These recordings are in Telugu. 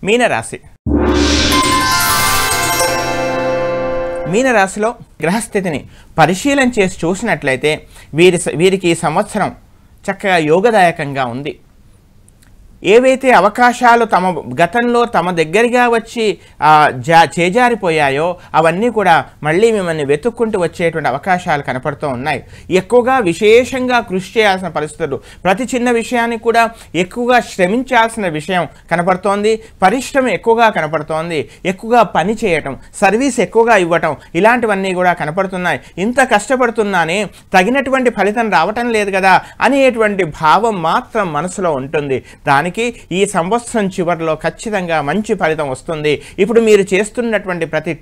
మీనరాశి. మీనరాశిలో గ్రహస్థితిని పరిశీలన చేసి చూసినట్లయితే వీరికి ఈ సంవత్సరం చక్కగా యోగదాయకంగా ఉంది. ఏవైతే అవకాశాలు తమ గతంలో తమ దగ్గరగా వచ్చి చేజారిపోయాయో అవన్నీ కూడా మళ్ళీ మిమ్మల్ని వెతుక్కుంటూ వచ్చేటువంటి అవకాశాలు కనపడుతూ ఉన్నాయి. ఎక్కువగా విశేషంగా కృషి చేయాల్సిన పరిస్థితులు, ప్రతి చిన్న విషయానికి కూడా ఎక్కువగా శ్రమించాల్సిన విషయం కనపడుతోంది. పరిశ్రమ ఎక్కువగా కనపడుతోంది. ఎక్కువగా పని చేయటం, సర్వీస్ ఎక్కువగా ఇవ్వటం, ఇలాంటివన్నీ కూడా కనపడుతున్నాయి. ఇంత కష్టపడుతున్నానే తగినటువంటి ఫలితం రావటం లేదు కదా అనేటువంటి భావం మాత్రం మనసులో ఉంటుంది. దానికి ఈ సంవత్సరం చివరిలో ఖచ్చితంగా మంచి ఫలితం వస్తుంది. ఇప్పుడు మీరు చేస్తున్నటువంటి ప్రతి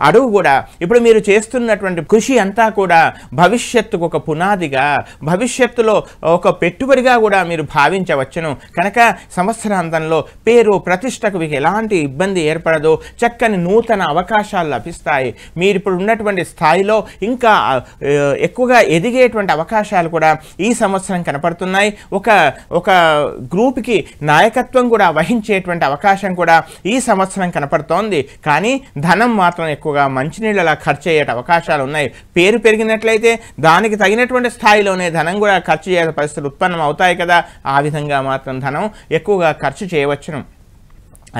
అడుగు కూడా, ఇప్పుడు మీరు చేస్తున్నటువంటి కృషి అంతా కూడా భవిష్యత్తుకు ఒక పునాదిగా, భవిష్యత్తులో ఒక పెట్టుబడిగా కూడా మీరు భావించవచ్చును. కనుక సంవత్సరాంతంలో పేరు ప్రతిష్టకు మీకు ఎలాంటి ఇబ్బంది ఏర్పడదు. చక్కని నూతన అవకాశాలు లభిస్తాయి. మీరు ఇప్పుడు ఉన్నటువంటి స్థాయిలో ఇంకా ఎక్కువగా ఎదిగేటువంటి అవకాశాలు కూడా ఈ సంవత్సరం కనపడుతున్నాయి. ఒక గ్రూప్కి నాయకత్వం కూడా వహించేటువంటి అవకాశం కూడా ఈ సంవత్సరం కనపడుతోంది. కానీ ధనం మాత్రం ఎక్కువగా మంచినీళ్ళలా ఖర్చు అయ్యే అవకాశాలు ఉన్నాయి. పేరు పెరిగినట్లయితే దానికి తగినటువంటి స్థాయిలోనే ధనం కూడా ఖర్చు చేసే పరిస్థితులు ఉత్పన్నం అవుతాయి కదా. ఆ విధంగా మాత్రం ధనం ఎక్కువగా ఖర్చు చేయవచ్చును.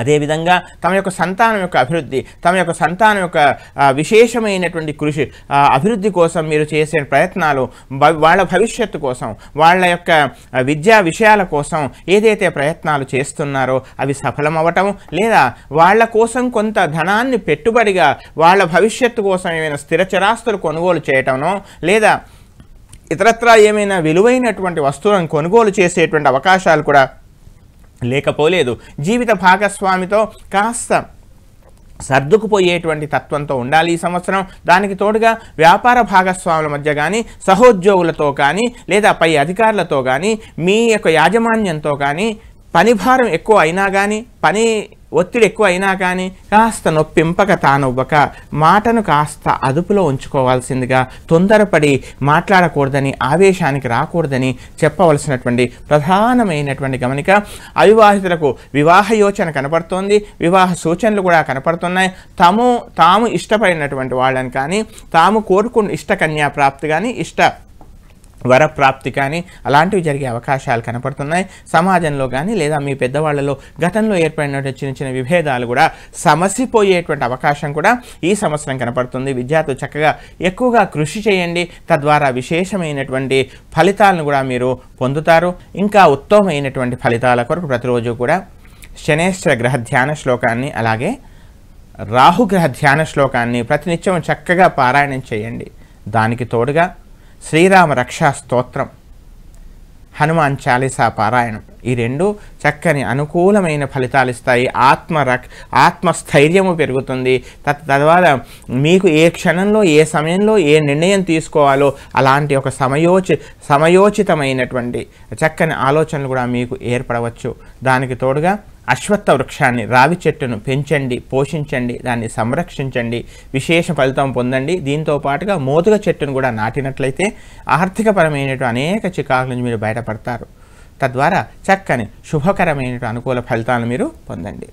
అదేవిధంగా తమ యొక్క సంతానం యొక్క అభివృద్ధి, తమ యొక్క సంతానం యొక్క విశేషమైనటువంటి కృషి, అభివృద్ధి కోసం మీరు చేసే ప్రయత్నాలు, వాళ్ళ భవిష్యత్తు కోసం, వాళ్ళ యొక్క విద్యా విషయాల కోసం ఏదైతే ప్రయత్నాలు చేస్తున్నారో అవి సఫలమవటం, లేదా వాళ్ళ కోసం కొంత ధనాన్ని పెట్టుబడిగా వాళ్ళ భవిష్యత్తు కోసం ఏమైనా స్థిరచరాస్తులు కొనుగోలు చేయటమో, లేదా ఇతరత్రా ఏమైనా విలువైనటువంటి వస్తువులను కొనుగోలు చేసేటువంటి అవకాశాలు కూడా లేకపోలేదు. జీవిత భాగస్వామితో కాస్త సర్దుకుపోయేటువంటి తత్వంతో ఉండాలి ఈ సంవత్సరం. దానికి తోడుగా వ్యాపార భాగస్వాముల మధ్య కానీ, సహోద్యోగులతో కానీ, లేదా పై అధికారులతో కానీ, మీ యొక్క యాజమాన్యంతో కానీ పని భారం ఎక్కువ అయినా కానీ, పని ఒత్తిడి ఎక్కువ అయినా కానీ కాస్త నొప్పింపక తానొవ్వక మాటను కాస్త అదుపులో ఉంచుకోవాల్సిందిగా, తొందరపడి మాట్లాడకూడదని, ఆవేశానికి రాకూడదని చెప్పవలసినటువంటి ప్రధానమైనటువంటి గమనిక. అవివాహితులకు వివాహ యోచన కనపడుతోంది. వివాహ సూచనలు కూడా కనపడుతున్నాయి. తాము ఇష్టపడినటువంటి వాళ్ళని కానీ, తాము కోరుకున్న ఇష్టకన్యా ప్రాప్తి కానీ, వరప్రాప్తి కానీ అలాంటివి జరిగే అవకాశాలు కనపడుతున్నాయి. సమాజంలో కానీ లేదా మీ పెద్దవాళ్లలో గతంలో ఏర్పడినటువంటి చిన్న చిన్న విభేదాలు కూడా సమసిపోయేటువంటి అవకాశం కూడా ఈ సంవత్సరం కనపడుతుంది. విద్యార్థులు చక్కగా ఎక్కువగా కృషి చేయండి. తద్వారా విశేషమైనటువంటి ఫలితాలను కూడా మీరు పొందుతారు. ఇంకా ఉత్తమమైనటువంటి ఫలితాల కొరకు ప్రతిరోజు కూడా శనేశ్వర గ్రహ ధ్యాన శ్లోకాన్ని, అలాగే రాహుగ్రహ ధ్యాన శ్లోకాన్ని ప్రతినిత్యం చక్కగా పారాయణం చేయండి. దానికి తోడుగా శ్రీరామ రక్షా స్తోత్రం, హనుమాన్ చాలీసా పారాయణం, ఈ రెండు చక్కని అనుకూలమైన ఫలితాలు ఇస్తాయి. ఆత్మస్థైర్యము పెరుగుతుంది. తద్వారా మీకు ఏ క్షణంలో, ఏ సమయంలో ఏ నిర్ణయం తీసుకోవాలో అలాంటి ఒక సమయోచితమైనటువంటి చక్కని ఆలోచనలు కూడా మీకు ఏర్పడవచ్చు. దానికి తోడుగా అశ్వత్థ వృక్షాన్ని, రావి చెట్టును పెంచండి, పోషించండి, దాన్ని సంరక్షించండి, విశేష ఫలితం పొందండి. దీంతో పాటుగా మోదుగ చెట్టును కూడా నాటినట్లయితే ఆర్థికపరమైనటువంటి అనేక చికాకుల నుంచి మీరు బయటపడతారు. తద్వారా చక్కని శుభకరమైన అనుకూల ఫలితాలను మీరు పొందండి.